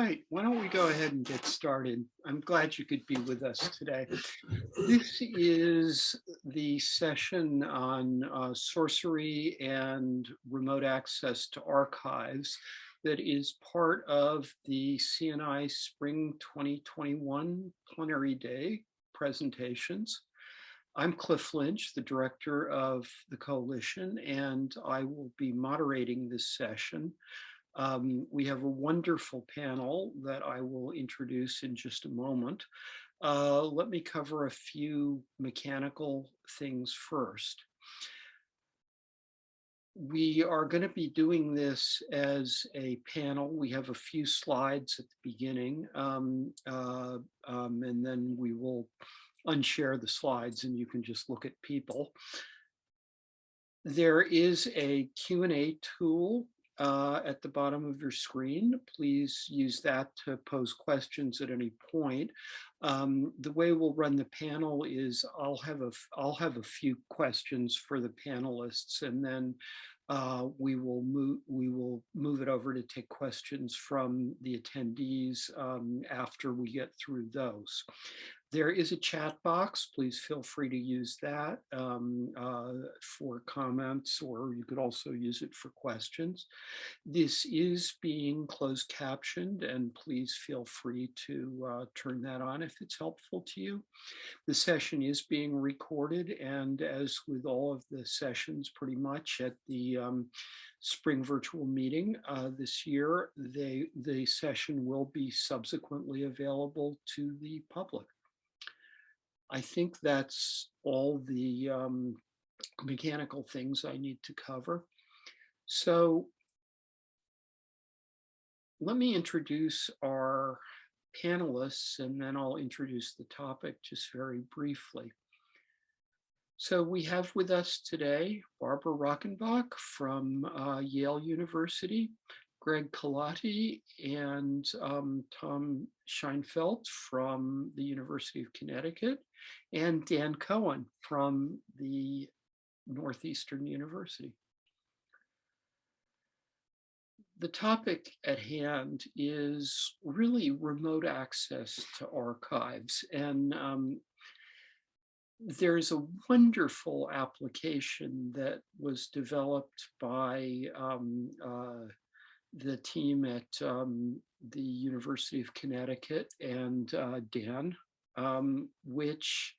right, why don't we go ahead and get started? I'm glad you could be with us today. This is the session on sorcery and remote access to archives that is part of the CNI Spring 2021 Plenary Day presentations. I'm Cliff Lynch, the director of the coalition, and I will be moderating this session. We have a wonderful panel that I will introduce in just a moment. Let me cover a few mechanical things first. We are going to be doing this as a panel. We have a few slides at the beginning, and then we will unshare the slides and you can just look at people. There is a Q&A tool at the bottom of your screen. Please use that to pose questions at any point. The way we'll run the panel is I'll have a few questions for the panelists, and then we will move it over to take questions from the attendees after we get through those. There is a chat box. Please feel free to use that for comments, or you could also use it for questions. This is being closed captioned, and please feel free to turn that on if it's helpful to you. The session is being recorded, and as with all of the sessions pretty much at the spring virtual meeting this year, the session will be subsequently available to the public. I think that's all the mechanical things I need to cover. So let me introduce our panelists, and then I'll introduce the topic just very briefly. So we have with us today Barbara Rockenbach from Yale University, Greg Colati and Tom Scheinfeldt from the University of Connecticut, and Dan Cohen from the Northeastern University. The topic at hand is really remote access to archives, and there's a wonderful application that was developed by the team at the University of Connecticut and Dan, which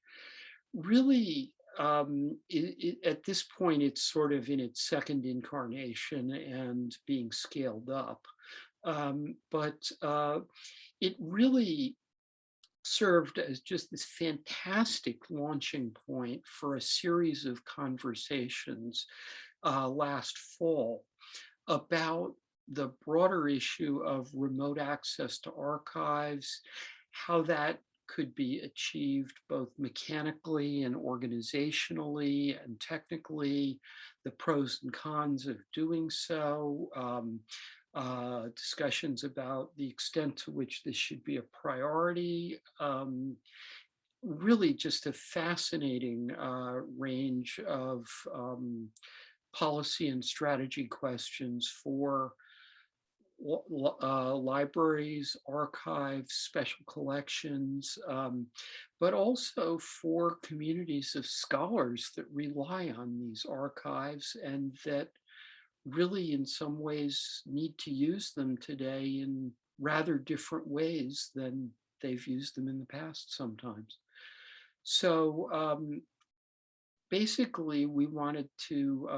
really, at this point, it's sort of in its second incarnation and being scaled up. But it really served as just this fantastic launching point for a series of conversations last fall about the broader issue of remote access to archives, how that could be achieved both mechanically and organizationally and technically, the pros and cons of doing so, discussions about the extent to which this should be a priority. Really just a fascinating range of policy and strategy questions for libraries, archives, special collections, but also for communities of scholars that rely on these archives and that really in some ways need to use them today in rather different ways than they've used them in the past sometimes. So basically we wanted to,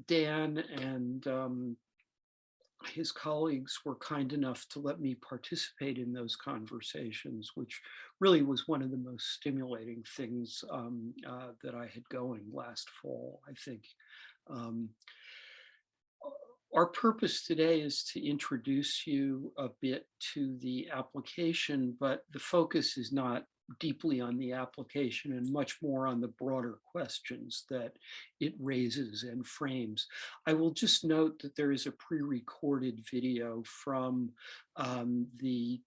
Dan and his colleagues were kind enough to let me participate in those conversations, which really was one of the most stimulating things that I had going last fall, I think. Our purpose today is to introduce you a bit to the application, but the focus is not deeply on the application and much more on the broader questions that it raises and frames. I will just note that there is a pre-recorded video from the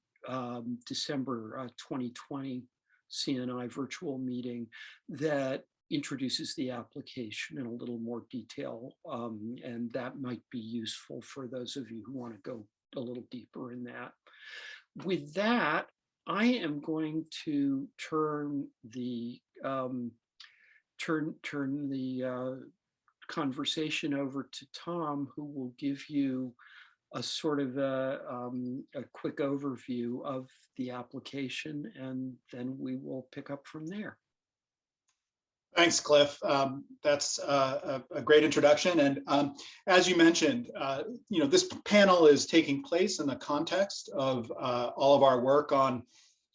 December 2020 CNI virtual meeting that introduces the application in a little more detail, and that might be useful for those of you who want to go a little deeper in that. With that, I am going to turn the conversation over to Tom, who will give you a sort of a quick overview of the application, and then we will pick up from there. Thanks, Cliff. That's a great introduction. And as you mentioned, this panel is taking place in the context of all of our work on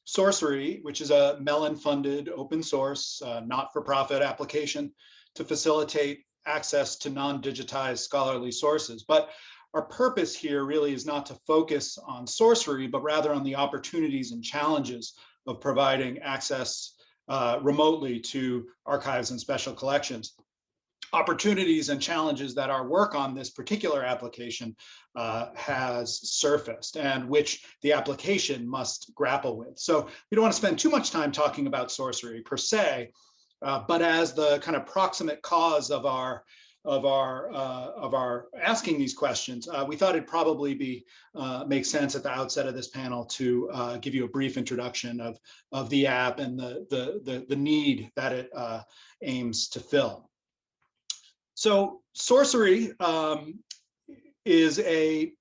Sourcery, which is a Mellon-funded open source, not-for-profit application to facilitate access to non-digitized scholarly sources. But our purpose here really is not to focus on Sourcery, but rather on the opportunities and challenges of providing access remotely to archives and special collections. Opportunities and challenges that our work on this particular application has surfaced, and which the application must grapple with. So we don't want to spend too much time talking about Sourcery per se, but as the kind of proximate cause of our asking these questions, we thought it'd probably make sense at the outset of this panel to give you a brief introduction of the app and the need that it aims to fill. So Sourcery is a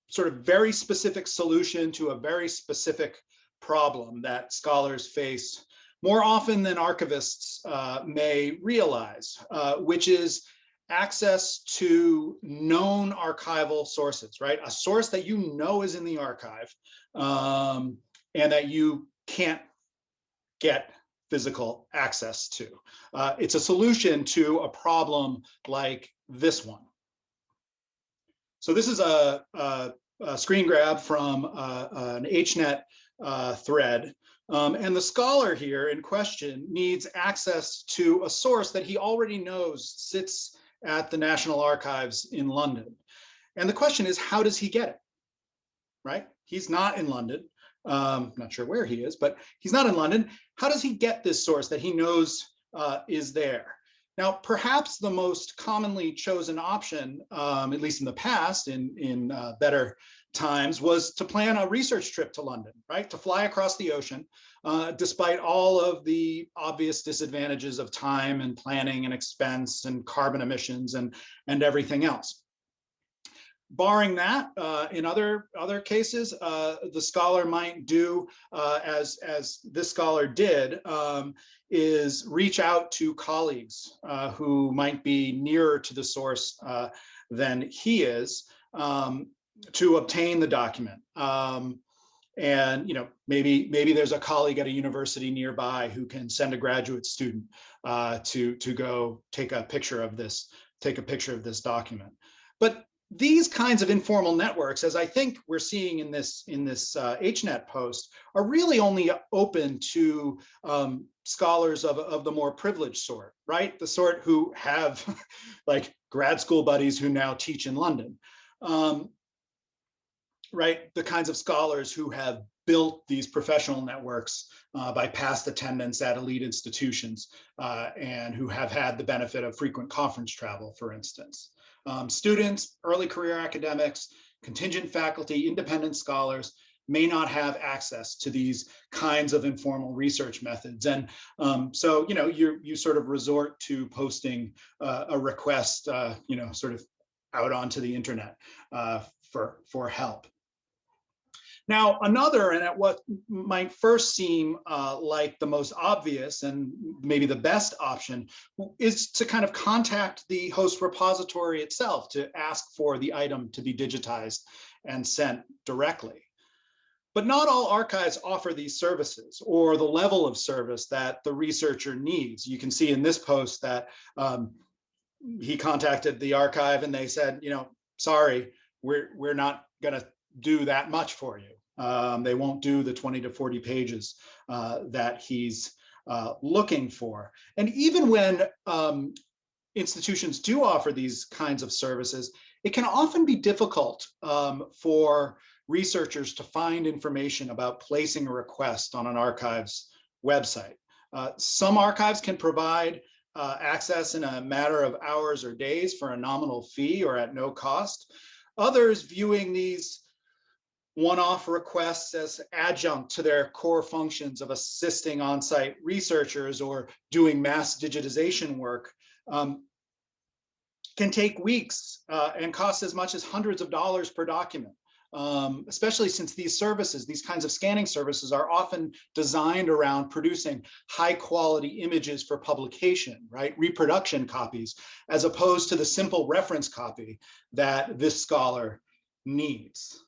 sort of very specific solution to a very specific problem that scholars face more often than archivists may realize, which is access to known archival sources, right? A source that you know is in the archive and that you can't get physical access to. It's a solution to a problem like this one. So this is a screen grab from an HNet thread. And the scholar here in question needs access to a source that he already knows sits at the National Archives in London. And the question is, how does he get it, right? He's not in London. Not sure where he is, but he's not in London. How does he get this source that he knows is there? Now, perhaps the most commonly chosen option, at least in the past, in better times, was to plan a research trip to London, right? To fly across the ocean, despite all of the obvious disadvantages of time and planning and expense and carbon emissions and everything else. Barring that, in other cases, the scholar might do as this scholar did, is reach out to colleagues who might be nearer to the source than he is to obtain the document. And maybe there's a colleague at a university nearby who can send a graduate student to go take a picture of this document. But these kinds of informal networks, as I think we're seeing in this HNet post, are really only open to scholars of the more privileged sort, right? The sort who have like grad school buddies who now teach in London, right? The kinds of scholars who have built these professional networks by past attendance at elite institutions and who have had the benefit of frequent conference travel, for instance. Students, early career academics, contingent faculty, independent scholars may not have access to these kinds of informal research methods. And so, you sort of resort to posting a request, sort of out onto the internet for help. Now, another, and at what might first seem like the most obvious and maybe the best option, is to kind of contact the host repository itself to ask for the item to be digitized and sent directly. But not all archives offer these services or the level of service that the researcher needs. You can see in this post that he contacted the archive and they said, sorry, we're not going to do that much for you. They won't do the 20 to 40 pages that he's looking for. And even when institutions do offer these kinds of services, it can often be difficult for researchers to find information about placing a request on an archive's website. Some archives can provide access in a matter of hours or days for a nominal fee or at no cost. Others, viewing these one-off requests as adjunct to their core functions of assisting on-site researchers or doing mass digitization work can take weeks and cost as much as hundreds of dollars per document. Especially since these services, these kinds of scanning services, are often designed around producing high quality images for publication, right? Reproduction copies, as opposed to the simple reference copy that this scholar needs.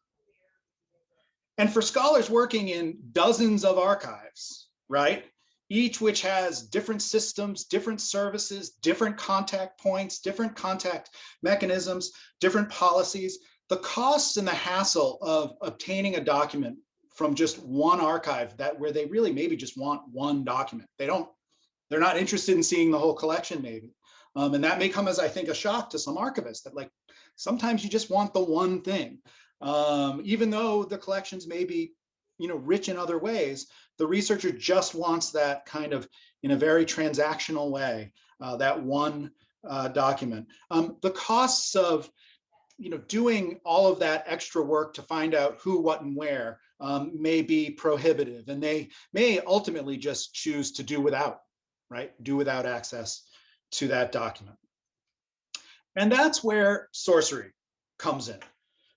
And for scholars working in dozens of archives, right? Each which has different systems, different services, different contact points, different contact mechanisms, different policies, the costs and the hassle of obtaining a document from just one archive where they really maybe just want one document. They're not interested in seeing the whole collection maybe. And that may come as, I think, a shock to some archivists that, like, sometimes you just want the one thing. Even though the collections may be, rich in other ways, the researcher just wants that kind of, in a very transactional way, that one document. The costs of doing all of that extra work to find out who, what, and where may be prohibitive, and they may ultimately just choose to do without, right? Do without access to that document. And that's where Sourcery comes in.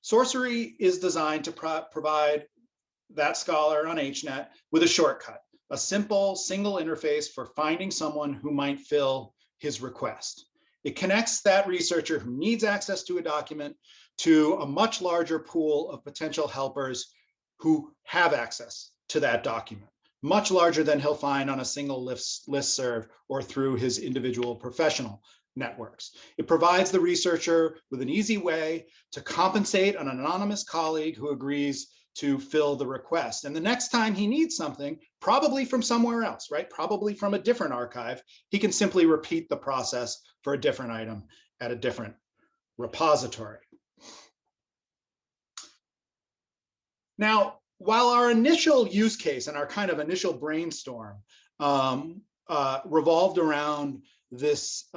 Sourcery is designed to provide that scholar on HNet with a shortcut, a simple single interface for finding someone who might fill his request. It connects that researcher who needs access to a document to a much larger pool of potential helpers who have access to that document, much larger than he'll find on a single listserv or through his individual professional networks. It provides the researcher with an easy way to compensate an anonymous colleague who agrees to fill the request. And the next time he needs something, probably from somewhere else, right? Probably from a different archive, he can simply repeat the process for a different item at a different repository. Now, while our initial use case and our kind of initial brainstorm revolved around this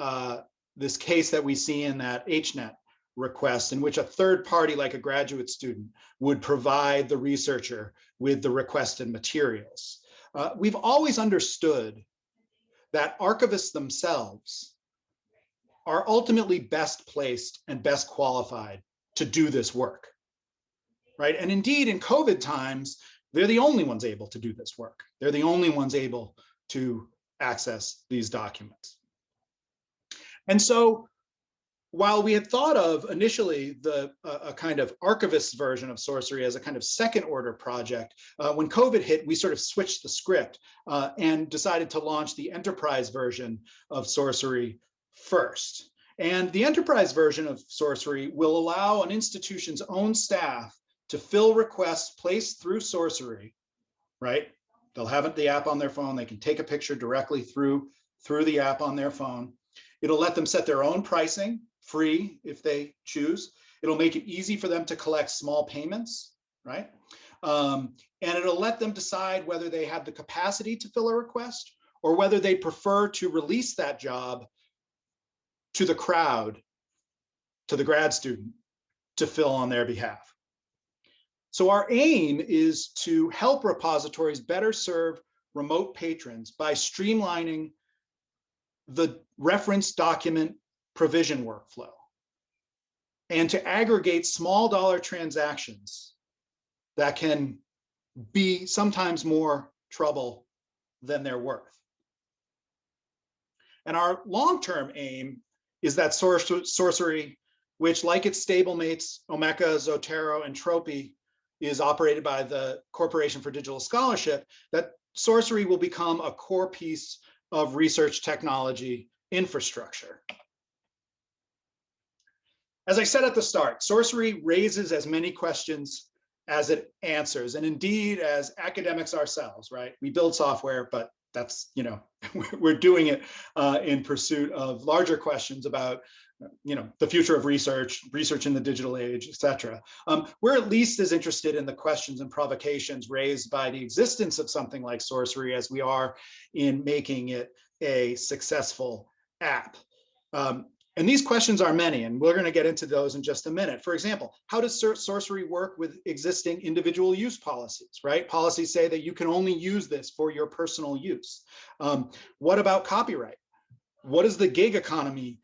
case that we see in that HNet request, in which a third party, like a graduate student, would provide the researcher with the requested materials. We've always understood that archivists themselves are ultimately best placed and best qualified to do this work, right? And indeed, in COVID times, they're the only ones able to do this work. They're the only ones able to access these documents. And so, while we had thought of initially a kind of archivist version of Sourcery as a kind of second order project, when COVID hit, we sort of switched the script and decided to launch the enterprise version of Sourcery first. And the enterprise version of Sourcery will allow an institution's own staff to fill requests placed through Sourcery, right? They'll have the app on their phone. They can take a picture directly through the app on their phone. It'll let them set their own pricing, free if they choose. It'll make it easy for them to collect small payments, right? And it'll let them decide whether they have the capacity to fill a request or whether they prefer to release that job to the crowd, to the grad student, to fill on their behalf. So our aim is to help repositories better serve remote patrons by streamlining the reference document provision workflow and to aggregate small dollar transactions that can be sometimes more trouble than they're worth. And our long-term aim is that Sourcery, which, like its stablemates, Omeka, Zotero, and Tropy, is operated by the Corporation for Digital Scholarship, that Sourcery will become a core piece of research technology infrastructure. As I said at the start, Sourcery raises as many questions as it answers. And indeed, as academics ourselves, right? We build software, but that's, we're doing it in pursuit of larger questions about, the future of research in the digital age, et cetera. We're at least as interested in the questions and provocations raised by the existence of something like Sourcery as we are in making it a successful app. And these questions are many, and we're going to get into those in just a minute. For example, how does Sourcery work with existing individual use policies, right? Policies say that you can only use this for your personal use. What about copyright? What does the gig economy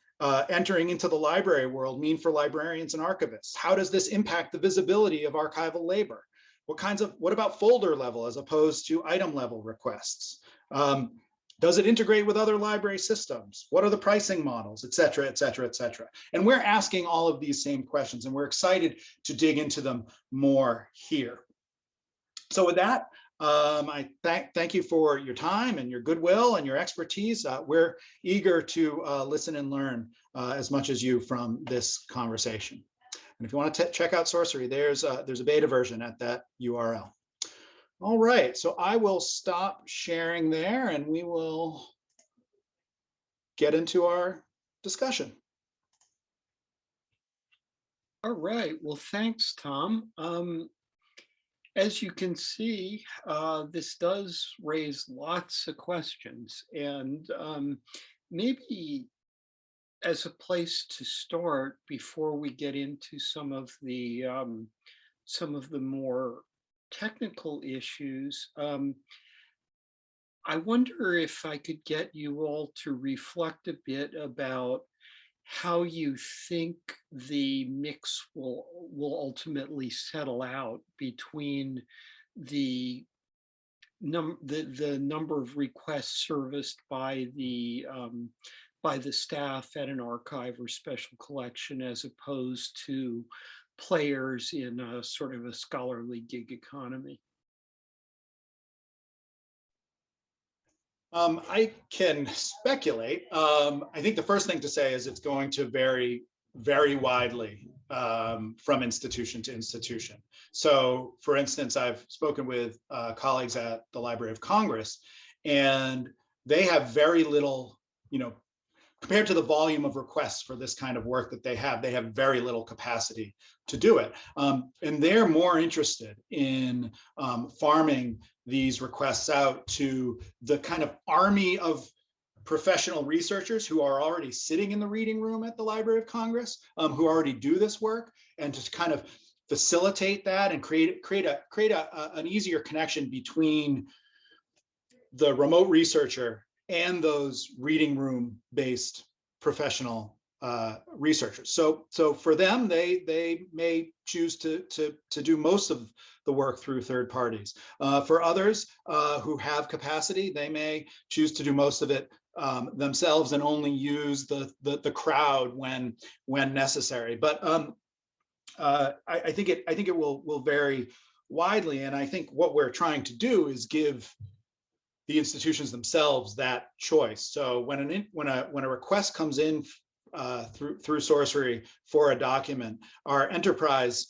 entering into the library world mean for librarians and archivists? How does this impact the visibility of archival labor? What about folder level as opposed to item level requests? Does it integrate with other library systems? What are the pricing models, et cetera, et cetera, et cetera? And we're asking all of these same questions, and we're excited to dig into them more here. So with that, I thank you for your time and your goodwill and your expertise. We're eager to listen and learn as much as you from this conversation. And if you want to check out Sourcery, there's a beta version at that URL. All right, so I will stop sharing there and we will get into our discussion. All right, well, thanks, Tom. As you can see, this does raise lots of questions, and maybe as a place to start before we get into some of the more technical issues, I wonder if I could get you all to reflect a bit about how you think the mix will ultimately settle out between the number of requests serviced by the staff at an archive or special collection as opposed to players in a sort of a scholarly gig economy. I can speculate. I think the first thing to say is it's going to vary very widely from institution to institution. So for instance, I've spoken with colleagues at the Library of Congress, and they have very little, compared to the volume of requests for this kind of work that they have very little capacity to do it. And they're more interested in farming these requests out to the kind of army of professional researchers who are already sitting in the reading room at the Library of Congress, who already do this work, and to kind of facilitate that and create an easier connection between the remote researcher and those reading room based professional researchers. So for them, they may choose to do most of the work through third parties. For others who have capacity, they may choose to do most of it themselves and only use the crowd when necessary. But I think it will vary widely, and I think what we're trying to do is give the institutions themselves that choice. So when a request comes in through Sourcery for a document, our enterprise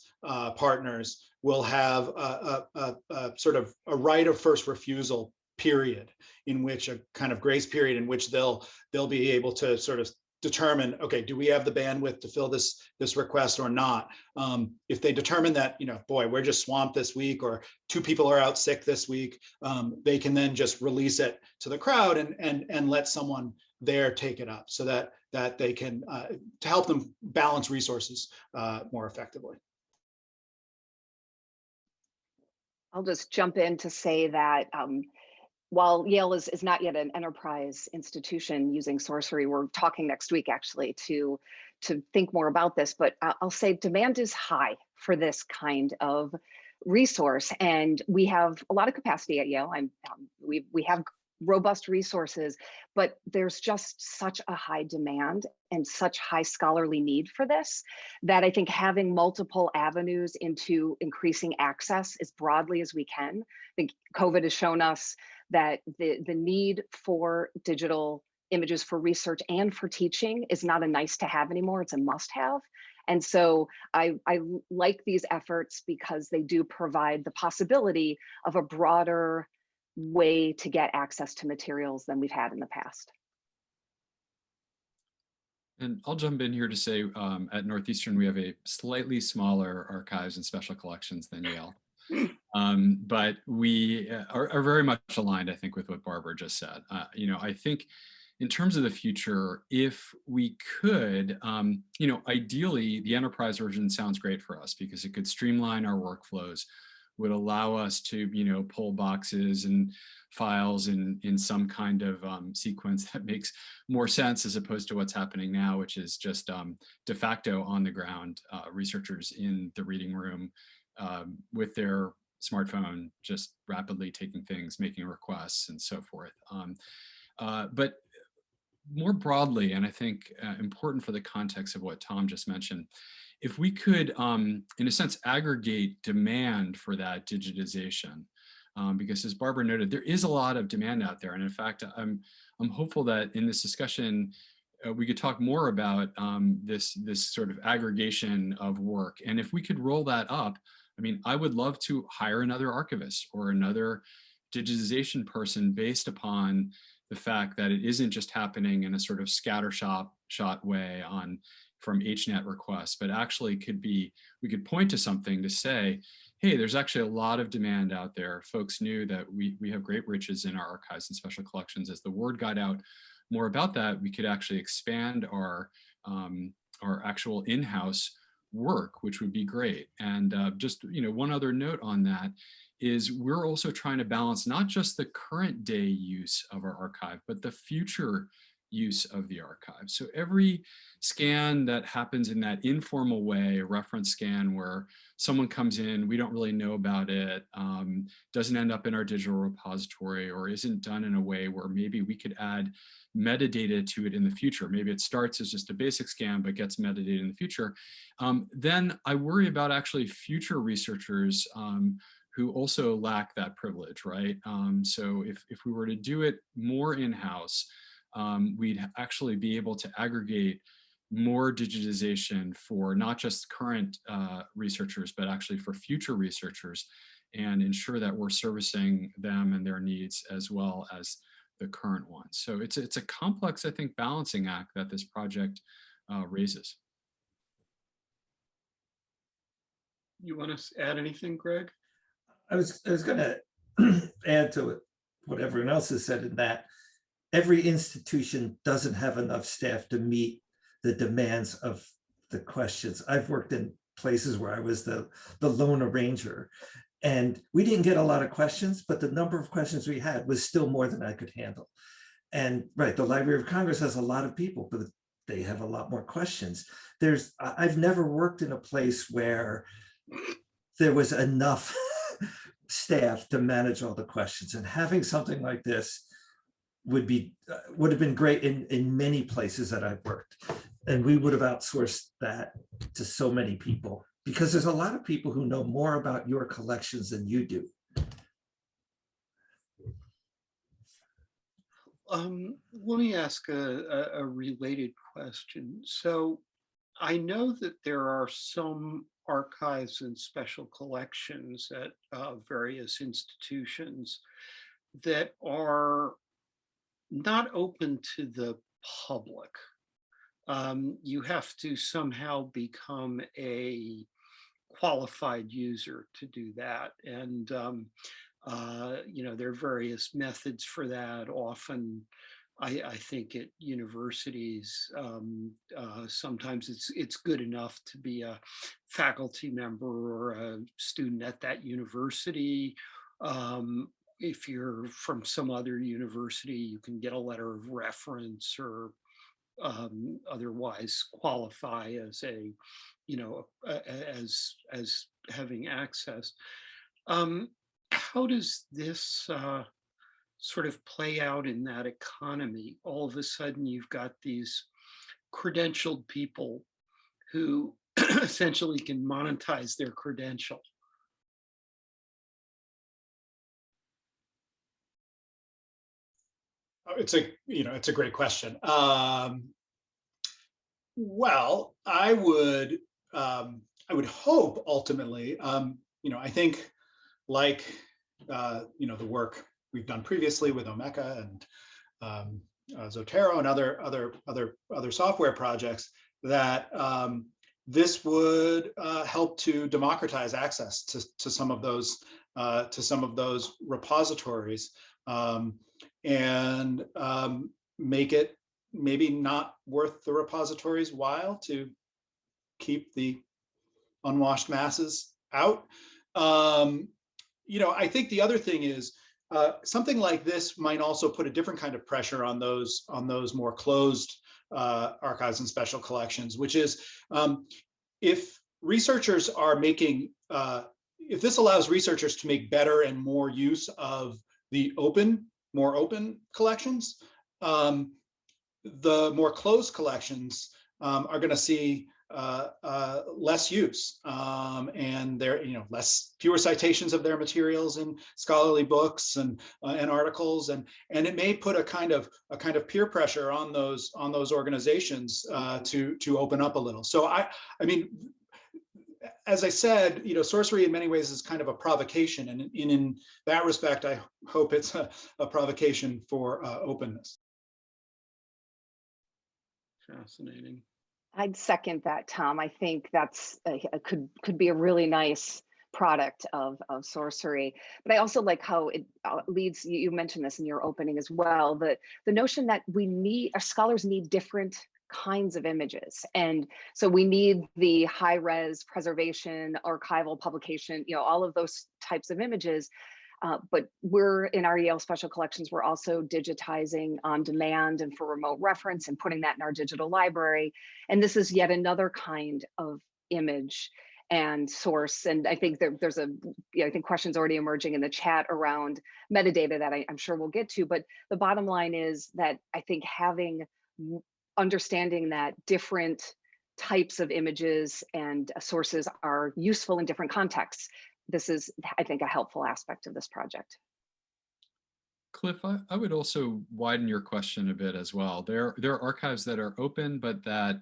partners will have a sort of a right of first refusal period, in which a kind of grace period in which they'll be able to sort of determine, okay, do we have the bandwidth to fill this request or not? If they determine that, boy, we're just swamped this week, or 2 people are out sick this week, they can then just release it to the crowd and let someone there take it up, so that they can to help them balance resources more effectively. I'll just jump in to say that while Yale is not yet an enterprise institution using Sourcery, we're talking next week actually to think more about this, but I'll say demand is high for this kind of resource, and we have a lot of capacity at Yale. We have robust resources, but there's just such a high demand and such high scholarly need for this that I think having multiple avenues into increasing access as broadly as we can. I think COVID has shown us that the need for digital images for research and for teaching is not a nice to have anymore, it's a must have. And so I like these efforts because they do provide the possibility of a broader way to get access to materials than we've had in the past. And I'll jump in here to say at Northeastern, we have a slightly smaller archives and special collections than Yale. But we are very much aligned, I think, with what Barbara just said. I think in terms of the future, if we could, ideally the enterprise version sounds great for us because it could streamline our workflows, would allow us to, pull boxes and files in some kind of sequence that makes more sense as opposed to what's happening now, which is just de facto on the ground researchers in the reading room with their smartphone, just rapidly taking things, making requests and so forth. But more broadly, and I think important for the context of what Tom just mentioned, if we could, in a sense, aggregate demand for that digitization, because as Barbara noted, there is a lot of demand out there. And in fact, I'm hopeful that in this discussion, we could talk more about this sort of aggregation of work. And if we could roll that up, I mean, I would love to hire another archivist or another digitization person based upon the fact that it isn't just happening in a sort of scattershot way from HNet requests, but actually we could point to something to say, hey, there's actually a lot of demand out there. Folks knew that we have great riches in our archives and special collections. As the word got out more about that, we could actually expand our actual in-house work, which would be great. And just one other note on that is we're also trying to balance not just the current day use of our archive, but the future use of the archive. So every scan that happens in that informal way, a reference scan where someone comes in, we don't really know about it, doesn't end up in our digital repository, or isn't done in a way where maybe we could add metadata to it in the future. Maybe it starts as just a basic scan, but gets metadata in the future. Then I worry about actually future researchers who also lack that privilege, right? So if we were to do it more in-house, we'd actually be able to aggregate more digitization for not just current researchers, but actually for future researchers, and ensure that we're servicing them and their needs as well as the current ones. So it's a complex, I think, balancing act that this project raises. You want to add anything, Greg? I was going to add to it what everyone else has said, in that every institution doesn't have enough staff to meet the demands of the questions. I've worked in places where I was the lone arranger, and we didn't get a lot of questions, but the number of questions we had was still more than I could handle. And right, the Library of Congress has a lot of people, but they have a lot more questions. I've never worked in a place where there was enough staff to manage all the questions, and having something like this would have been great in many places that I've worked, and we would have outsourced that to so many people, because there's a lot of people who know more about your collections than you do. Let me ask a related question. So I know that there are some archives and special collections at various institutions that are not open to the public. You have to somehow become a qualified user to do that. And there are various methods for that. Often, I think at universities, sometimes it's good enough to be a faculty member or a student at that university. If you're from some other university, you can get a letter of reference or otherwise qualify as as having access. How does this sort of play out in that economy? All of a sudden, you've got these credentialed people who essentially can monetize their credential. It's a great question. Well, I would hope ultimately, I think like the work we've done previously with Omeka and Zotero and other software projects, that this would help to democratize access to some of those repositories, and make it maybe not worth the repository's while to keep the unwashed masses out. I think the other thing is something like this might also put a different kind of pressure on those more closed archives and special collections, which is if researchers are making, if this allows researchers to make better and more use of the more open collections, the more closed collections are going to see less use and there, fewer citations of their materials in scholarly books and articles, and it may put a kind of peer pressure on those organizations to open up a little. So I mean, as I said, Sourcery in many ways is kind of a provocation, and in that respect, I hope it's a provocation for openness. Fascinating. I'd second that, Tom. I think that's could be a really nice product of Sourcery. But I also like how it leads, you mentioned this in your opening as well, the notion that our scholars need different kinds of images. And so we need the high res preservation, archival publication, all of those types of images. But we're in our Yale Special Collections, we're also digitizing on demand and for remote reference and putting that in our digital library. And this is yet another kind of image and source. And I think there's I think questions already emerging in the chat around metadata that I'm sure we'll get to. But the bottom line is that I think understanding that different types of images and sources are useful in different contexts. This is, I think, a helpful aspect of this project. Cliff, I would also widen your question a bit as well. There are archives that are open, but that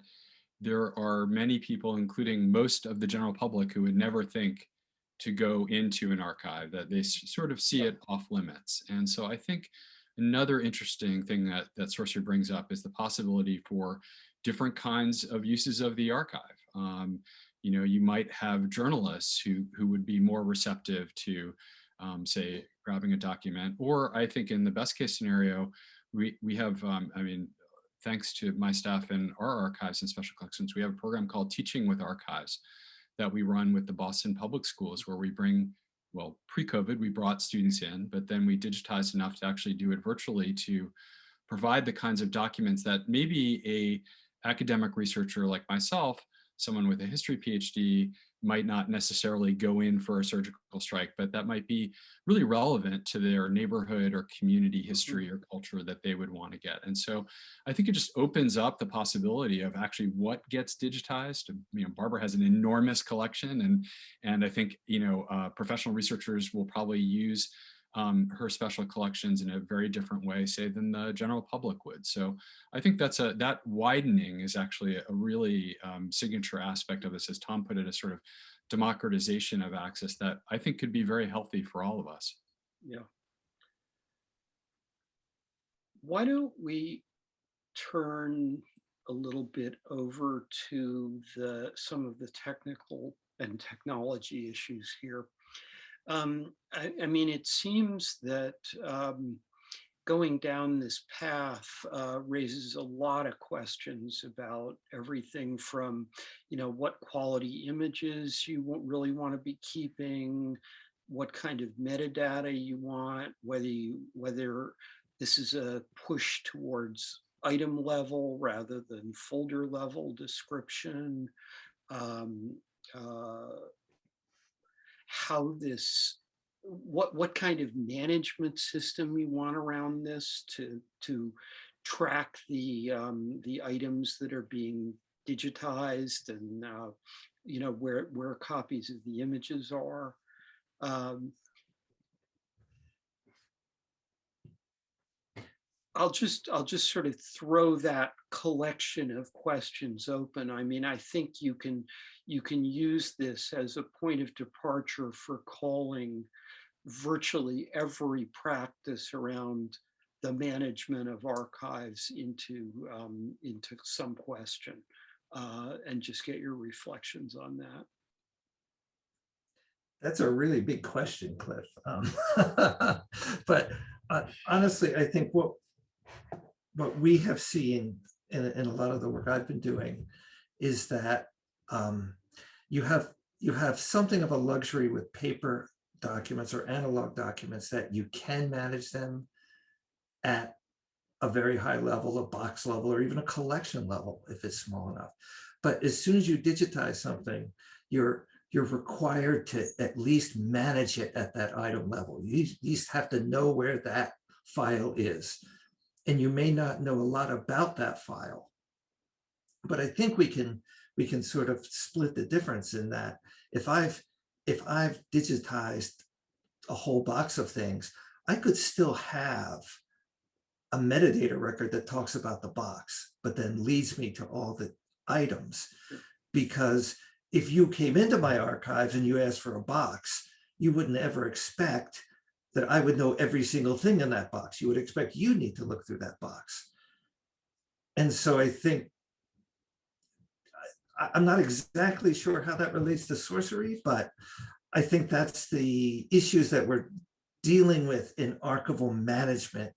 there are many people, including most of the general public, who would never think to go into an archive, that they sort of see it off limits. And so I think another interesting thing that Sourcery brings up is the possibility for different kinds of uses of the archive. You might have journalists who would be more receptive to, say, grabbing a document. Or I think in the best case scenario, we have, thanks to my staff in our archives and special collections, we have a program called Teaching with Archives that we run with the Boston Public Schools, where we bring, well, pre-COVID, we brought students in, but then we digitized enough to actually do it virtually to provide the kinds of documents that maybe a academic researcher like myself, someone with a history PhD, might not necessarily go in for a surgical strike, but that might be really relevant to their neighborhood or community history or culture that they would want to get. And so I think it just opens up the possibility of actually what gets digitized. Barbara has an enormous collection, and I think professional researchers will probably use her special collections in a very different way, say, than the general public would. So I think that widening is actually a really signature aspect of this, as Tom put it, a sort of democratization of access that I think could be very healthy for all of us. Yeah. Why don't we turn a little bit over to some of the technical and technology issues here. It seems that going down this path raises a lot of questions about everything from, what quality images you really want to be keeping, what kind of metadata you want, whether this is a push towards item level rather than folder level description. What kind of management system you want around this to track the items that are being digitized, and where copies of the images are. I'll just sort of throw that collection of questions open. I think you can use this as a point of departure for calling virtually every practice around the management of archives into some question, and just get your reflections on that. That's a really big question, Cliff. But honestly, I think what we have seen in a lot of the work I've been doing is that you have something of a luxury with paper documents or analog documents that you can manage them at a very high level, a box level, or even a collection level if it's small enough. But as soon as you digitize something, you're required to at least manage it at that item level. You at least have to know where that file is. And you may not know a lot about that file. But I think we can sort of split the difference in that if I've digitized a whole box of things, I could still have a metadata record that talks about the box, but then leads me to all the items. Because if you came into my archives and you asked for a box, you wouldn't ever expect that I would know every single thing in that box. You would expect you need to look through that box. And so I think, I'm not exactly sure how that relates to Sourcery, but I think that's the issues that we're dealing with in archival management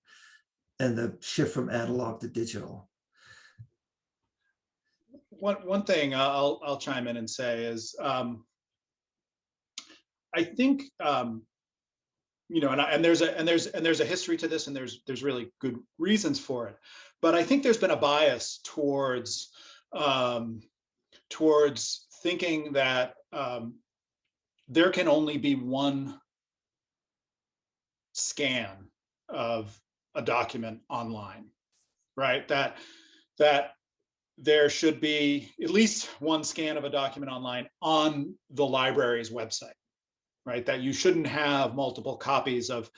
and the shift from analog to digital. One thing I'll chime in and say is, I think, you know, and there's a history to this, and there's really good reasons for it, but I think there's been a bias towards thinking that there can only be one scan of a document online, right? That there should be at least one scan of a document online on the library's website, right? That you shouldn't have multiple copies of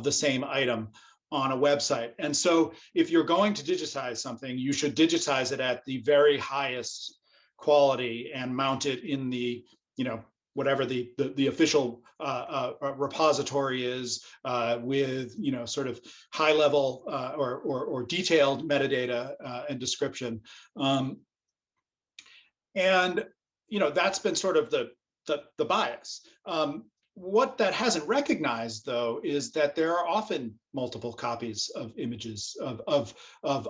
the same item on a website. And so if you're going to digitize something, you should digitize it at the very highest quality and mount it in the, you know, whatever the official repository is, with, you know, sort of high level or detailed metadata and description. And, you know, that's been sort of the bias. What that hasn't recognized, though, is that there are often multiple copies of images of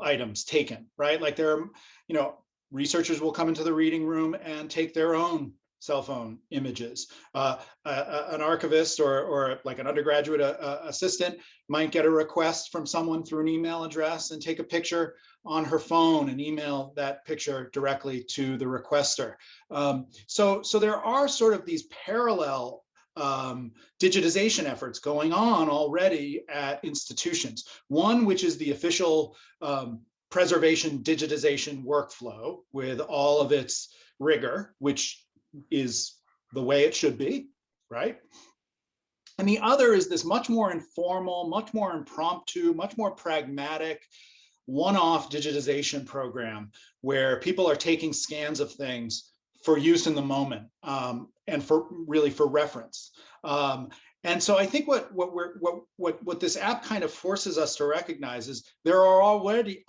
items taken, right? Like there are, you know, researchers will come into the reading room and take their own cell phone images. An archivist or like an undergraduate assistant might get a request from someone through an email address and take a picture on her phone and email that picture directly to the requester. So there are sort of these parallel digitization efforts going on already at institutions. One, which is the official preservation digitization workflow with all of its rigor, which is the way it should be, right? And the other is this much more informal, much more impromptu, much more pragmatic, one-off digitization program where people are taking scans of things for use in the moment, and for reference. And so I think what this app kind of forces us to recognize is there are already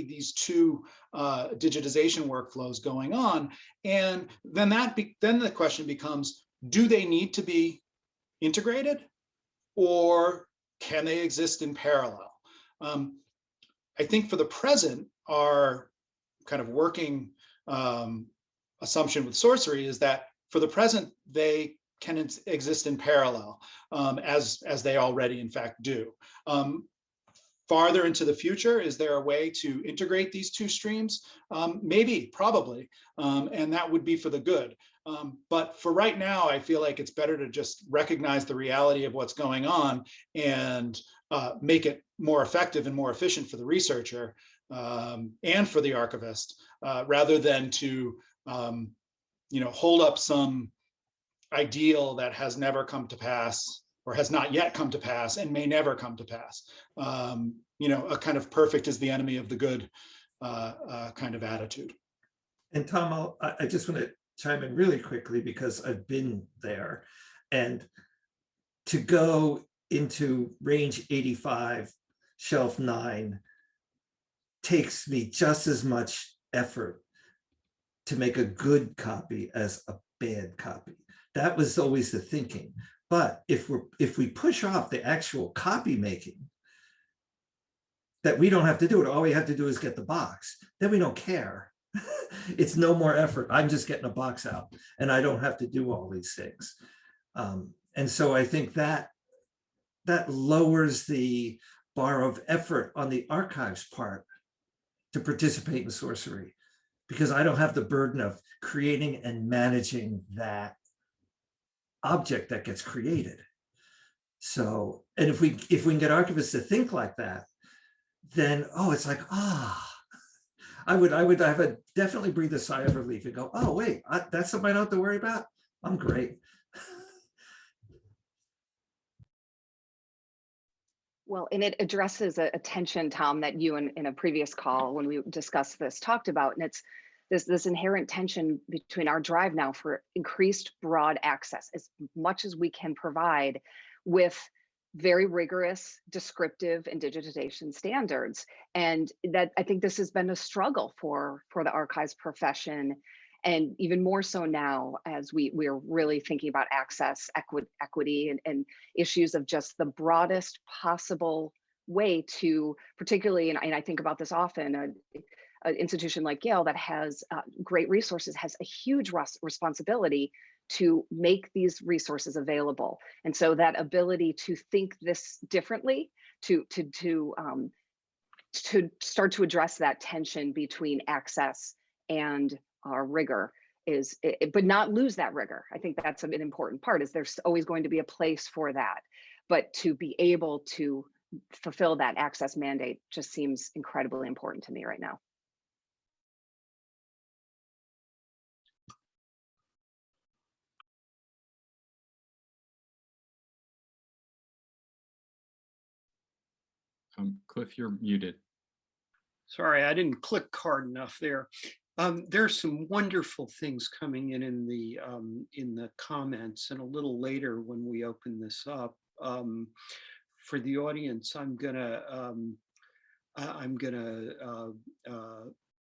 these two digitization workflows going on, and then the question becomes: do they need to be integrated, or can they exist in parallel? I think for the present, our kind of working assumption with Sourcery is that for the present they can exist in parallel, as they already in fact do. Farther into the future, is there a way to integrate these two streams? Maybe, probably, and that would be for the good. But for right now, I feel like it's better to just recognize the reality of what's going on and make it more effective and more efficient for the researcher and for the archivist, rather than to hold up some ideal that has never come to pass, or has not yet come to pass, and may never come to pass. A kind of perfect is the enemy of the good kind of attitude. And Tom, I just want to chime in really quickly because I've been there, and to go into range 85, shelf 9 takes me just as much effort to make a good copy as a bad copy. That was always the thinking. But if we push off the actual copy making, that we don't have to do it. All we have to do is get the box. Then we don't care. It's no more effort. I'm just getting a box out and I don't have to do all these things. And so I think that lowers the bar of effort on the archives part to participate in Sourcery, because I don't have the burden of creating and managing that object that gets created. So, and if we can get archivists to think like that, then, oh, it's like, I would have a definitely breathe a sigh of relief and go, oh, wait, that's something I don't have to worry about. I'm great. Well, and it addresses a tension, Tom, that you in a previous call when we discussed this talked about, and it's this inherent tension between our drive now for increased broad access, as much as we can provide with very rigorous descriptive and digitization standards. And that I think this has been a struggle for the archives profession, and even more so now as we're really thinking about access, equity, and issues of just the broadest possible way to, particularly, and I think about this often, an institution like Yale that has great resources has a huge responsibility to make these resources available. And so that ability to think this differently, to start to address that tension between access and rigor is, but not lose that rigor. I think that's an important part, is there's always going to be a place for that, but to be able to fulfill that access mandate just seems incredibly important to me right now. Cliff, you're muted. Sorry, I didn't click hard enough there. There's some wonderful things coming in the comments, and a little later when we open this up for the audience, I'm gonna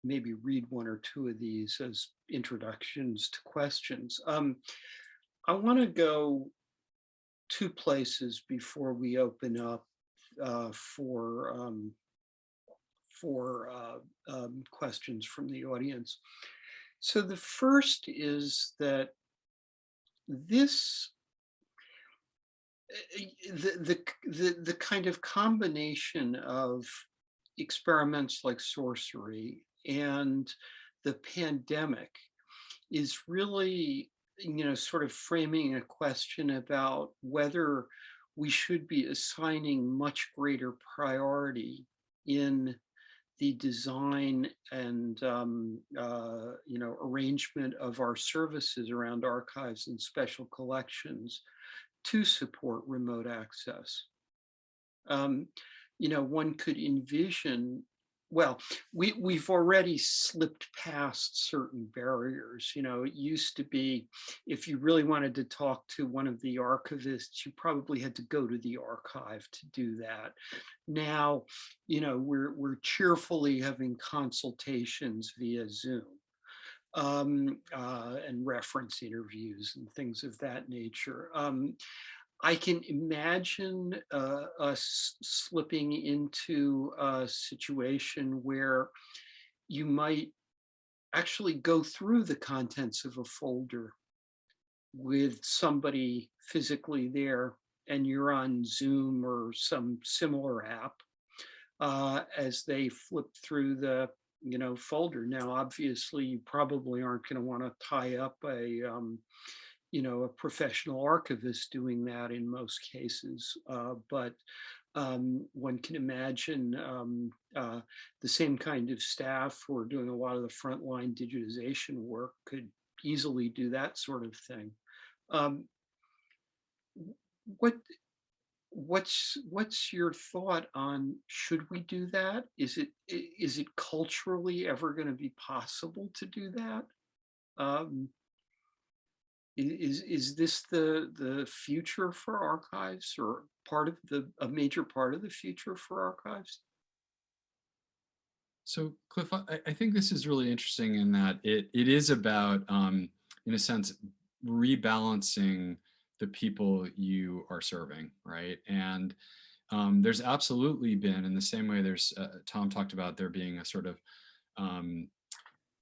maybe read one or two of these as introductions to questions. I want to go two places before we open up for questions from the audience. So the first is that this, the kind of combination of experiments like Sourcery and the pandemic is really, sort of framing a question about whether we should be assigning much greater priority in the design and arrangement of our services around archives and special collections to support remote access. One could envision, well, we've already slipped past certain barriers. It used to be, if you really wanted to talk to one of the archivists, you probably had to go to the archive to do that. Now, we're cheerfully having consultations via Zoom and reference interviews and things of that nature. I can imagine us slipping into a situation where you might actually go through the contents of a folder with somebody physically there, and you're on Zoom or some similar app as they flip through the folder. Now, obviously, you probably aren't going to want to tie up a professional archivist doing that in most cases, but one can imagine the same kind of staff who are doing a lot of the frontline digitization work could easily do that sort of thing. What's your thought on, should we do that? Is it culturally ever going to be possible to do that? Is this the future for archives, or a major part of the future for archives? So Cliff, I think this is really interesting in that it is about, in a sense, rebalancing the people you are serving, right? And there's absolutely been, in the same way there's, Tom talked about there being a sort of,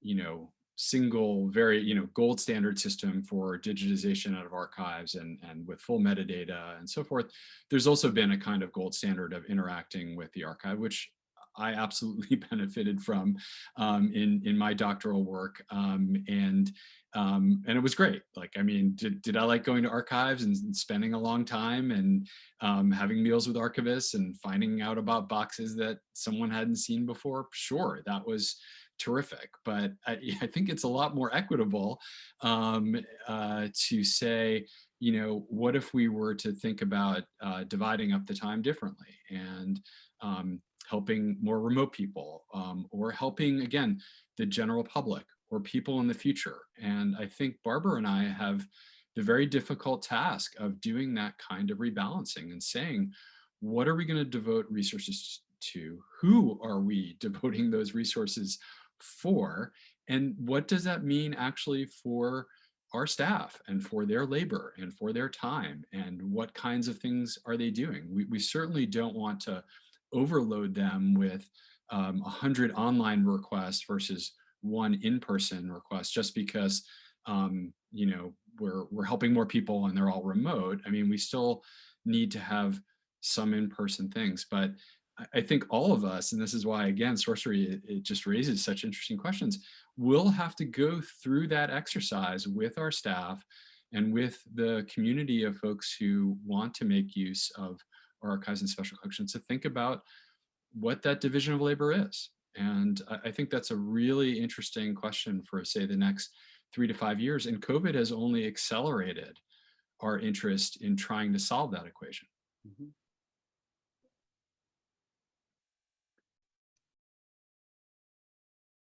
you know, single, very, you know, gold standard system for digitization out of archives and with full metadata and so forth. There's also been a kind of gold standard of interacting with the archive, which I absolutely benefited from in my doctoral work, and it was great. Like, I mean, did I like going to archives and spending a long time and having meals with archivists and finding out about boxes that someone hadn't seen before? Sure, that was terrific. But I think it's a lot more equitable to say, you know, what if we were to think about dividing up the time differently and helping more remote people, or helping, again, the general public or people in the future. And I think Barbara and I have the very difficult task of doing that kind of rebalancing and saying, what are we going to devote resources to? Who are we devoting those resources for? And what does that mean actually for our staff and for their labor and for their time? And what kinds of things are they doing? We certainly don't want to overload them with 100 online requests versus one in-person request just because you know, we're helping more people and they're all remote. I mean, we still need to have some in-person things, but I think all of us, and this is why, again, Sourcery, it just raises such interesting questions, we'll have to go through that exercise with our staff and with the community of folks who want to make use of our archives and special collections to think about what that division of labor is. And I think that's a really interesting question for, say, the next 3 to 5 years. And COVID has only accelerated our interest in trying to solve that equation. Mm-hmm.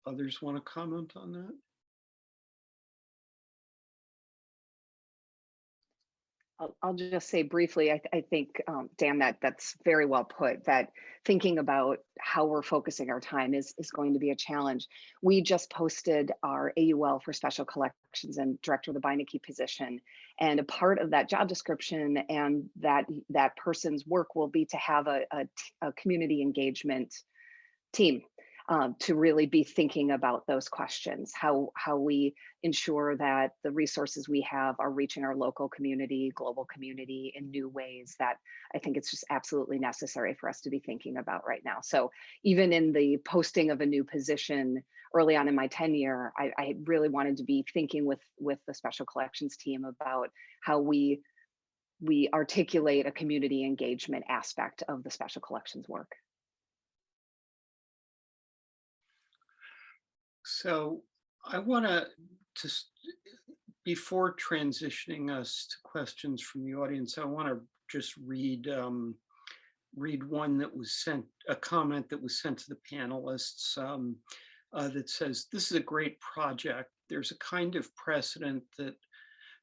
Others want to comment on that? I'll just say briefly, I think, Dan, that's very well put, that thinking about how we're focusing our time is going to be a challenge. We just posted our AUL for special collections and director of the Beinecke position. And a part of that job description and that person's work will be to have a community engagement team. To really be thinking about those questions, how we ensure that the resources we have are reaching our local community, global community in new ways that I think it's just absolutely necessary for us to be thinking about right now. So even in the posting of a new position early on in my tenure, I really wanted to be thinking with the special collections team about how we articulate a community engagement aspect of the special collections work. So I want to before transitioning us to questions from the audience, I want to just read one that was sent, a comment that was sent to the panelists that says, "This is a great project. There's a kind of precedent that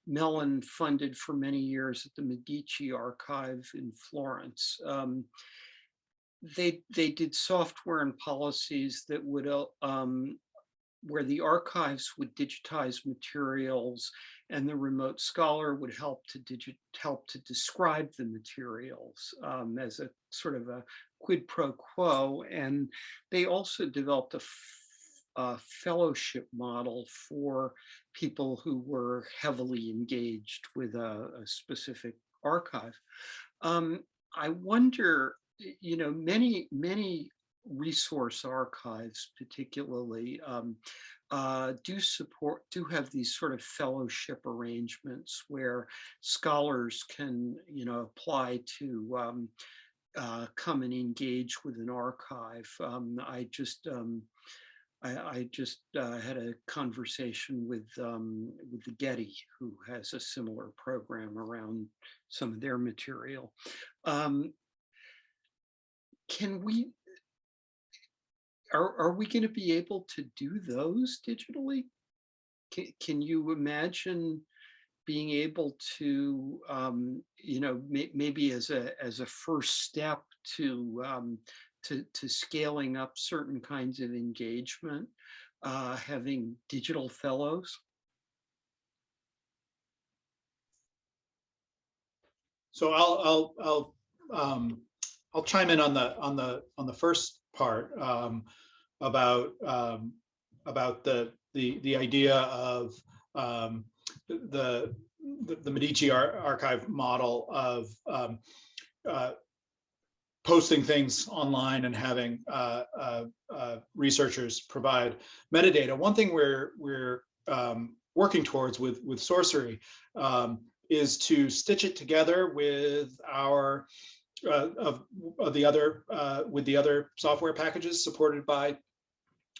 Mellon funded for many years at the Medici Archive in Florence. They did software and policies that would where the archives would digitize materials and the remote scholar would help to describe the materials as a sort of a quid pro quo. And they also developed a fellowship model for people who were heavily engaged with a specific archive." I wonder, you know, many resource archives particularly do have these sort of fellowship arrangements where scholars can, you know, apply to come and engage with an archive. I just had a conversation with the Getty, who has a similar program around some of their material. Are we going to be able to do those digitally? Can you imagine being able to, you know, maybe as a first step to scaling up certain kinds of engagement, having digital fellows? So I'll I'll chime in on the first part about the idea of the Medici archive model of posting things online and having researchers provide metadata. One thing we're working towards with Sourcery is to stitch it together with our with the other software packages supported by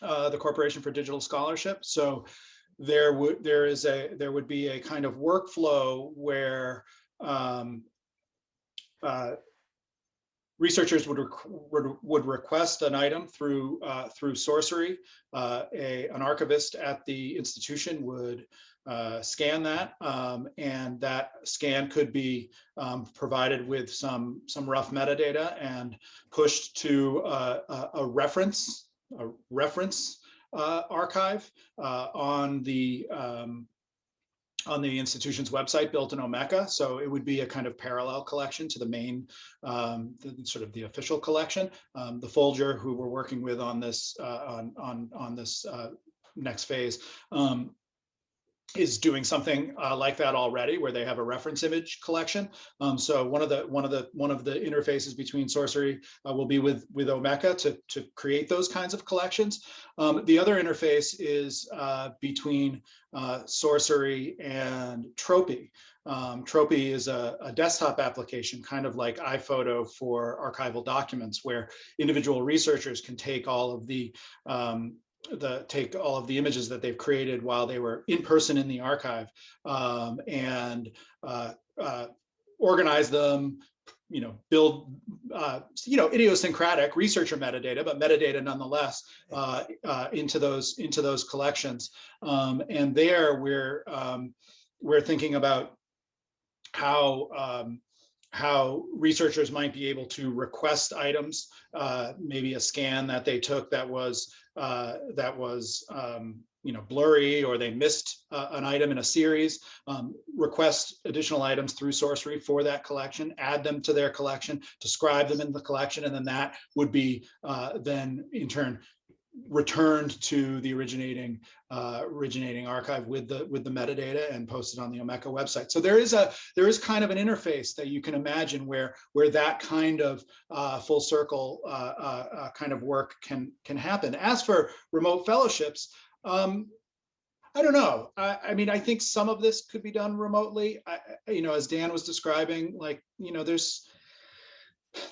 the Corporation for Digital Scholarship. So there would be a kind of workflow where researchers would request an item through Sourcery. An archivist at the institution would scan that, and that scan could be provided with some rough metadata and pushed to a reference archive on the institution's website built in Omeka. So it would be a kind of parallel collection to the main, sort of the official collection. The Folger, who we're working with on this on this next phase, is doing something like that already, where they have a reference image collection. So one of the interfaces between Sourcery will be with Omeka to create those kinds of collections. The other interface is between Sourcery and Tropy. Tropy is a desktop application, kind of like iPhoto for archival documents, where individual researchers can take all of the images that they've created while they were in person in the archive, and organize them, build, idiosyncratic researcher metadata, but metadata nonetheless, into those collections. And there we're thinking about how researchers might be able to request items, maybe a scan that they took that was blurry, or they missed an item in a series, request additional items through Sourcery for that collection, add them to their collection, describe them in the collection, and then that would be then in turn returned to the originating archive with the metadata and posted on the Omeka website. So there is kind of an interface that you can imagine where that kind of full circle kind of work can happen. As for remote fellowships, I don't know. I mean, I think some of this could be done remotely. As Dan was describing,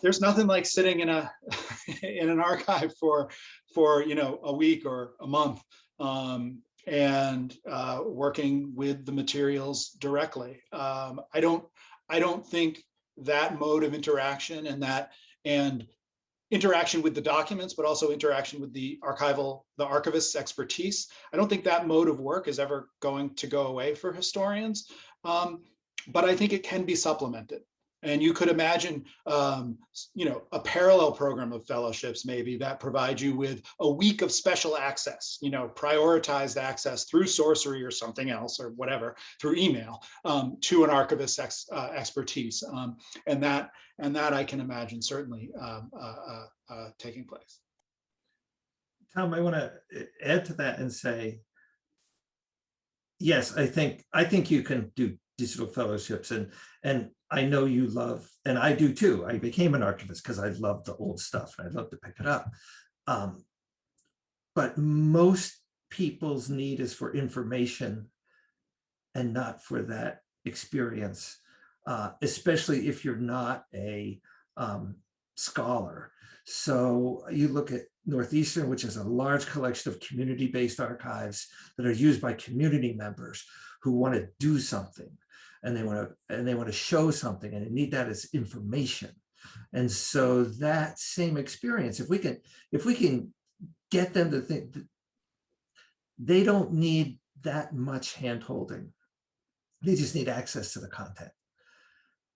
there's nothing like sitting in an archive for a week or a month, and working with the materials directly. I don't think that mode of interaction and interaction with the documents, but also interaction with the archivist's expertise, I don't think that mode of work is ever going to go away for historians. But I think it can be supplemented. And you could imagine, a parallel program of fellowships maybe that provide you with a week of special access, prioritized access through Sourcery or something else or whatever, through email, to an archivist's expertise, and that I can imagine certainly taking place. Tom, I want to add to that and say, yes, I think you can do digital fellowships, and I know you love, and I do too. I became an archivist because I love the old stuff and I love to pick it up. But most people's need is for information and not for that experience, especially if you're not a scholar. So you look at Northeastern, which is a large collection of community-based archives that are used by community members who want to do something, and they want to show something, and they need that as information. And so that same experience, if we can get them to think that they don't need that much hand-holding, they just need access to the content.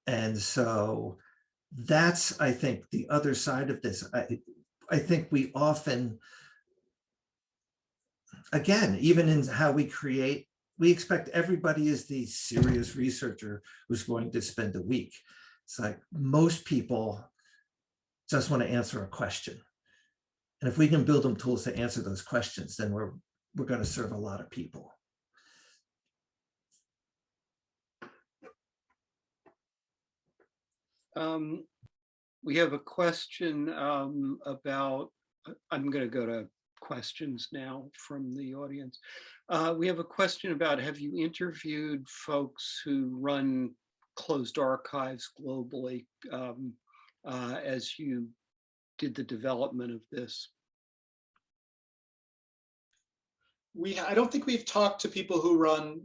And so that's, I think, the other side of this. I think we often, again, even in how we create, we expect everybody is the serious researcher who's going to spend a week. It's like most people just want to answer a question. And if we can build them tools to answer those questions, then we're going to serve a lot of people. We have a question about, I'm going to go to questions now from the audience. We have a question about, have you interviewed folks who run closed archives globally as you did the development of this? I don't think we've talked to people who run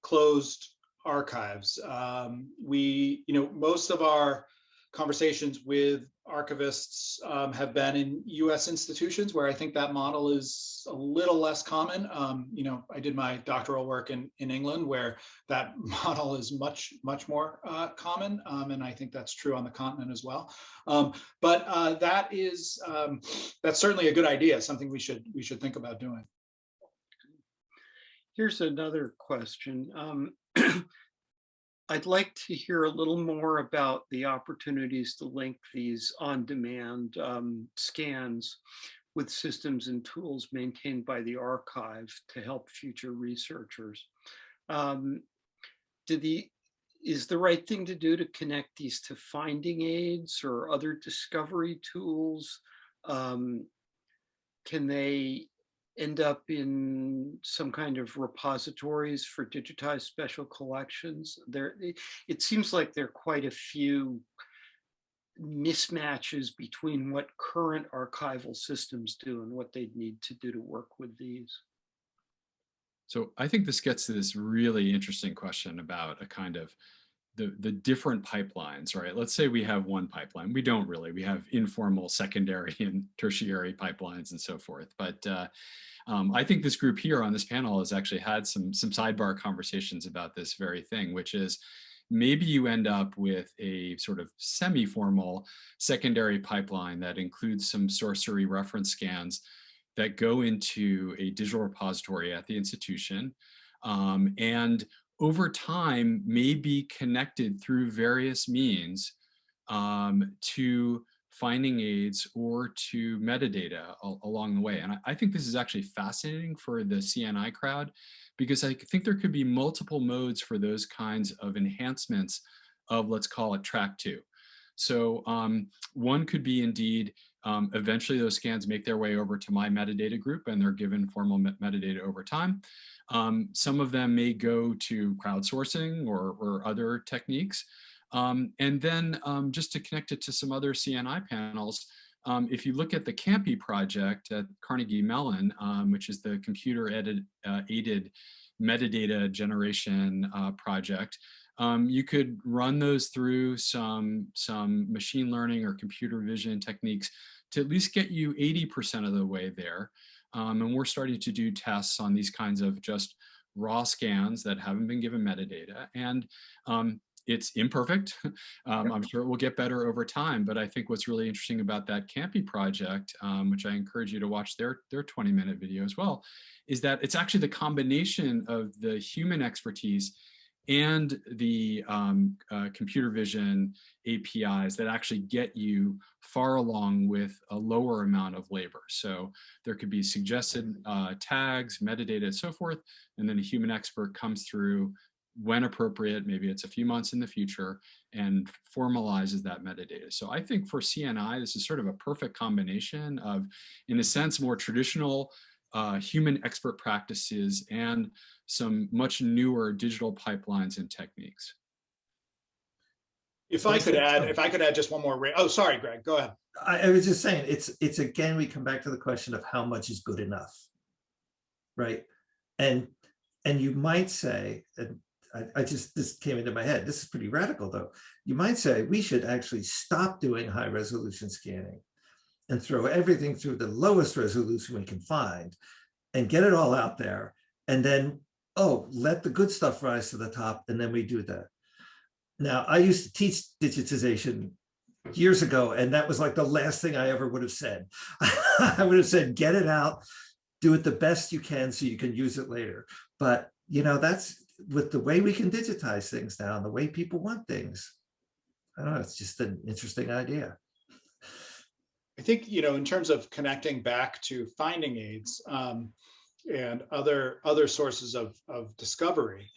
closed archives. Most of our conversations with archivists have been in US institutions where I think that model is a little less common. I did my doctoral work in England where that model is much more common. And I think that's true on the continent as well. But that's certainly a good idea, something we should think about doing. Here's another question. I'd like to hear a little more about the opportunities to link these on-demand scans with systems and tools maintained by the archive to help future researchers. Is the right thing to do to connect these to finding aids or other discovery tools? Can they end up in some kind of repositories for digitized special collections? It seems like there are quite a few mismatches between what current archival systems do and what they'd need to do to work with these. So I think this gets to this really interesting question about a kind of the different pipelines, right? Let's say we have one pipeline. We don't really. We have informal secondary and tertiary pipelines and so forth. But I think this group here on this panel has actually had some sidebar conversations about this very thing, which is maybe you end up with a sort of semi-formal secondary pipeline that includes some Sourcery reference scans that go into a digital repository at the institution, and over time may be connected through various means to finding aids or to metadata along the way. And I think this is actually fascinating for the CNI crowd, because I think there could be multiple modes for those kinds of enhancements of, let's call it, track 2. So one could be indeed, eventually those scans make their way over to my metadata group and they're given formal metadata over time. Some of them may go to crowdsourcing or other techniques. And then just to connect it to some other CNI panels, if you look at the CAMPI project at Carnegie Mellon, which is the computer aided metadata generation project, you could run those through some machine learning or computer vision techniques to at least get you 80% of the way there. And we're starting to do tests on these kinds of just raw scans that haven't been given metadata. And it's imperfect. I'm sure it will get better over time, but I think what's really interesting about that CAMPI project, which I encourage you to watch their 20-minute video as well, is that it's actually the combination of the human expertise and the computer vision APIs that actually get you far along with a lower amount of labor. So there could be suggested tags, metadata, and so forth, and then a human expert comes through when appropriate, maybe it's a few months in the future, and formalizes that metadata. So I think for CNI, this is sort of a perfect combination of, in a sense, more traditional human expert practices and some much newer digital pipelines and techniques. If I could add just one more. Oh, sorry, Greg, go ahead. I was just saying, it's again, we come back to the question of how much is good enough, right? And you might say, and this came into my head, this is pretty radical though. You might say we should actually stop doing high resolution scanning and throw everything through the lowest resolution we can find and get it all out there. And then, let the good stuff rise to the top. And then we do that. Now, I used to teach digitization years ago, and that was like the last thing I ever would have said. I would have said, get it out, do it the best you can so you can use it later. But, that's with the way we can digitize things now and the way people want things. I don't know, it's just an interesting idea. I think, in terms of connecting back to finding aids and other sources of discovery,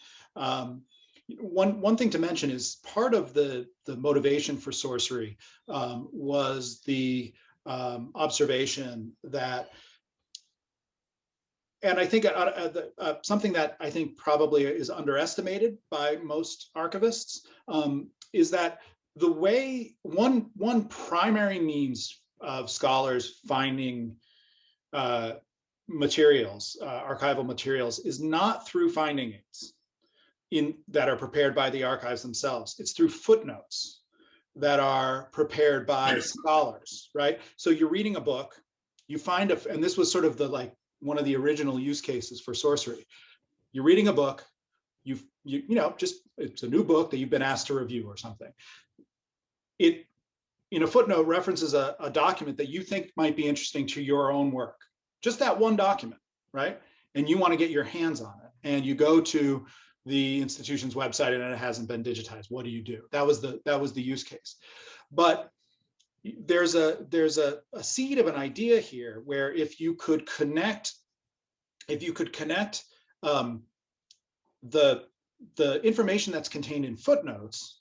one thing to mention is part of the motivation for Sourcery was the observation that, and I think something that I think probably is underestimated by most archivists is that the way one primary means of scholars finding materials, archival materials, is not through finding aids that are prepared by the archives themselves. It's through footnotes that are prepared by scholars, right? So you're reading a book, you find and this was sort of one of the original use cases for Sourcery. You're reading a book, it's a new book that you've been asked to review or something. It, in a footnote, references a document that you think might be interesting to your own work. Just that one document, right? And you want to get your hands on it. And you go to the institution's website and it hasn't been digitized. What do you do? That was the use case. But there's a seed of an idea here where if you could connect the information that's contained in footnotes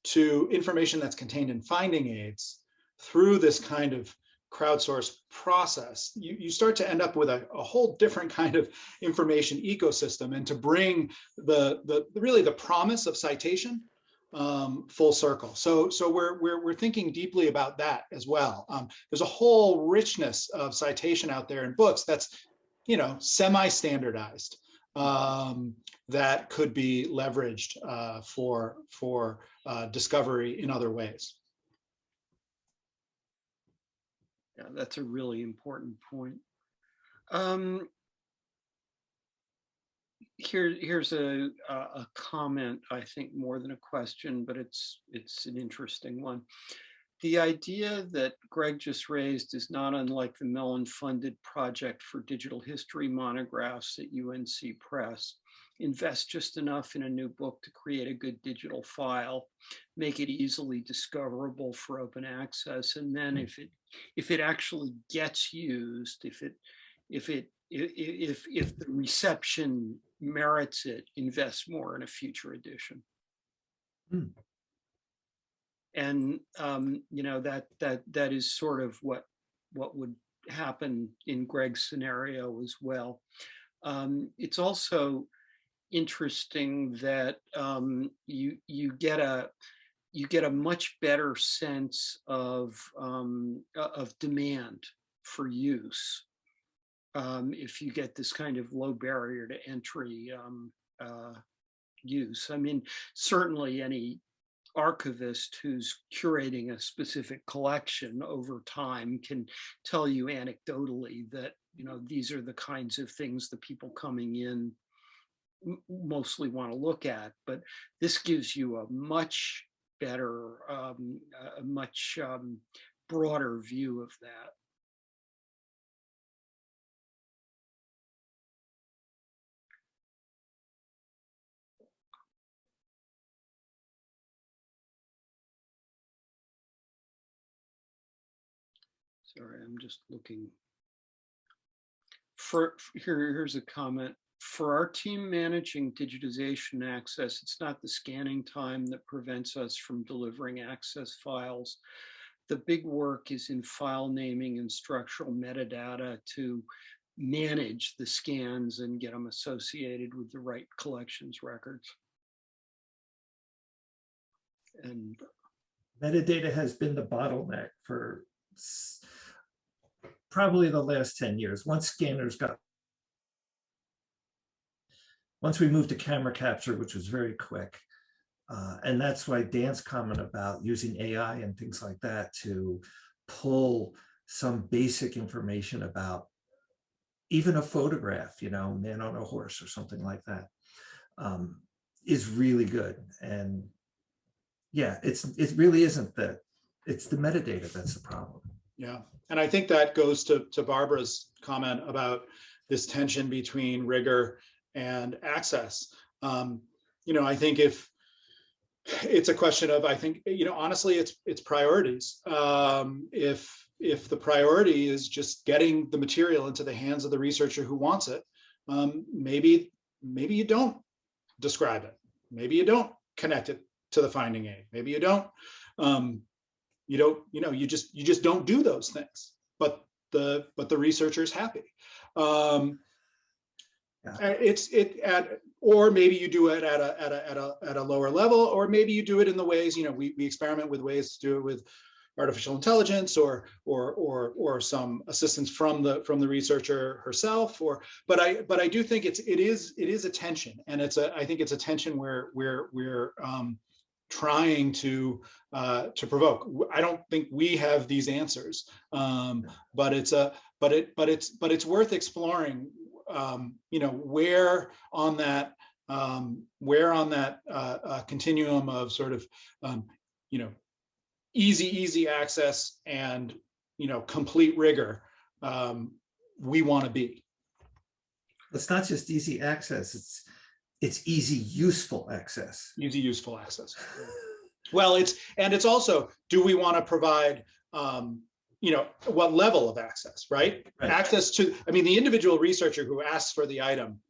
to information that's contained in finding aids through this kind of crowdsourced process, you start to end up with a whole different kind of information ecosystem, and to bring really the promise of citation full circle. So we're thinking deeply about that as well. There's a whole richness of citation out there in books that's semi-standardized that could be leveraged for discovery in other ways. Yeah, that's a really important point. Here's a comment, I think more than a question, but it's an interesting one. The idea that Greg just raised is not unlike the Mellon-funded project for digital history monographs at UNC Press. Invest just enough in a new book to create a good digital file, make it easily discoverable for open access, and then if it actually gets used, if the reception merits it, invest more in a future edition. And that is sort of what would happen in Greg's scenario as well. It's also interesting that you get a much better sense of demand for use if you get this kind of low barrier to entry use. I mean, certainly any archivist who's curating a specific collection over time can tell you anecdotally that these are the kinds of things the people coming in mostly want to look at, but this gives you a much better, a much broader view of that. Sorry, I'm just looking. Here's a comment. For our team managing digitization access, it's not the scanning time that prevents us from delivering access files. The big work is in file naming and structural metadata to manage the scans and get them associated with the right collections records. And metadata has been the bottleneck for probably the last 10 years. Once we moved to camera capture, which was very quick, and that's why Dan's comment about using AI and things like that to pull some basic information about even a photograph, man on a horse or something like that, is really good. And yeah, it really isn't that, it's the metadata that's the problem. Yeah, and I think that goes to Barbara's comment about this tension between rigor and access. I think if it's a question of, I think, honestly, it's priorities. If the priority is just getting the material into the hands of the researcher who wants it, maybe you don't describe it. Maybe you don't connect it to the finding aid. Maybe you don't. You just don't do those things. But the researcher is happy. Or maybe you do it at a lower level, or maybe you do it in the ways, we experiment with ways to do it with artificial intelligence or some assistance from the researcher herself. But I do think it is a tension, and I think it's a tension where we're trying to provoke. I don't think we have these answers, but it's worth exploring. Where on that continuum of sort of easy access and complete rigor we want to be. It's not just easy access; it's easy useful access. Easy useful access. Well, it's also, do we want to provide what level of access, right? Access to, the individual researcher who asks for the item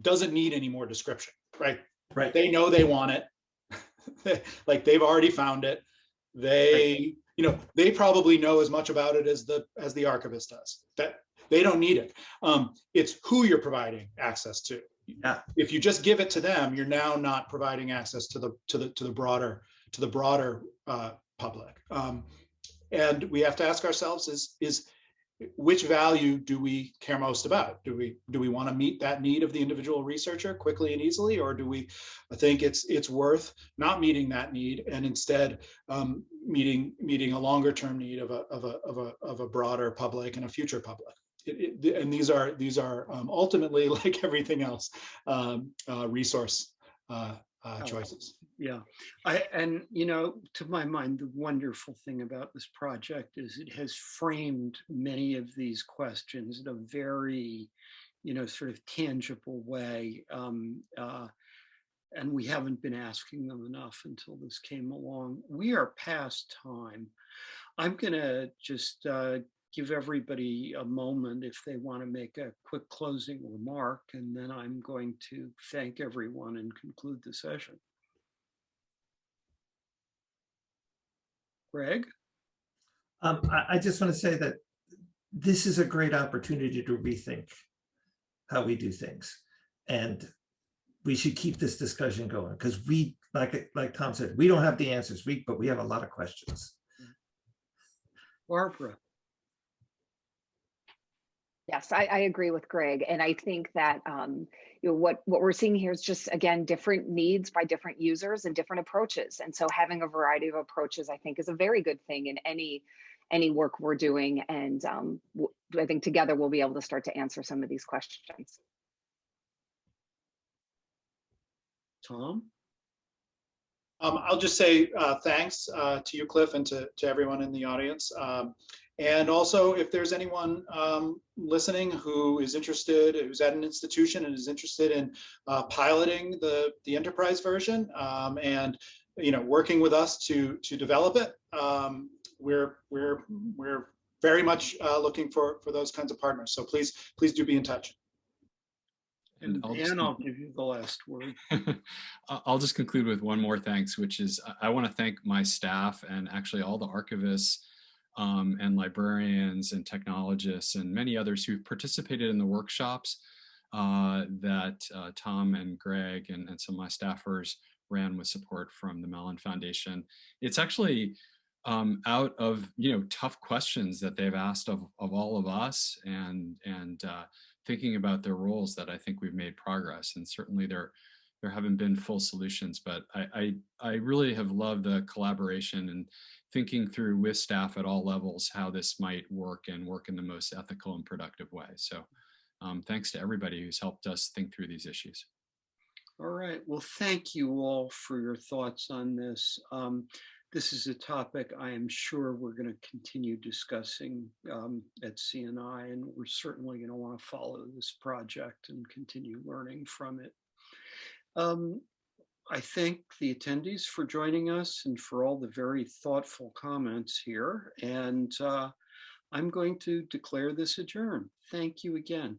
doesn't need any more description, right? Right. They know they want it. Like, they've already found it. They probably know as much about it as the archivist does. That they don't need it. It's who you're providing access to. Yeah. If you just give it to them, you're now not providing access to the broader public. And we have to ask ourselves is which value do we care most about? Do we want to meet that need of the individual researcher quickly and easily, or do we think it's worth not meeting that need and instead meeting a longer term need of a broader public and a future public? And these are ultimately, like everything else, resource choices. Yeah, to my mind, the wonderful thing about this project is it has framed many of these questions in a very, sort of tangible way. And we haven't been asking them enough until this came along. We are past time. I'm gonna just give everybody a moment if they want to make a quick closing remark, and then I'm going to thank everyone and conclude the session. Greg? I just want to say that this is a great opportunity to rethink how we do things. And we should keep this discussion going, because we, like Tom said, we don't have the answers, but we have a lot of questions. Barbara? Yes, I agree with Greg. And I think that what we're seeing here is just, again, different needs by different users and different approaches. And so having a variety of approaches, I think, is a very good thing in any work we're doing. And I think together we'll be able to start to answer some of these questions. Tom? I'll just say thanks to you, Cliff, and to everyone in the audience. And also, if there's anyone listening who is interested, who's at an institution and is interested in piloting the enterprise version and working with us to develop it, we're very much looking for those kinds of partners. So please do be in touch. And I'll give you the last word. I'll just conclude with one more thanks, which is I want to thank my staff and actually all the archivists and librarians and technologists and many others who participated in the workshops that Tom and Greg and some of my staffers ran with support from the Mellon Foundation. It's actually out of tough questions that they've asked of all of us and thinking about their roles that I think we've made progress. And certainly there haven't been full solutions, but I really have loved the collaboration and thinking through with staff at all levels how this might work and work in the most ethical and productive way. So thanks to everybody who's helped us think through these issues. All right, well, thank you all for your thoughts on this. This is a topic I am sure we're going to continue discussing at CNI, and we're certainly going to want to follow this project and continue learning from it. I thank the attendees for joining us and for all the very thoughtful comments here. And I'm going to declare this adjourned. Thank you again.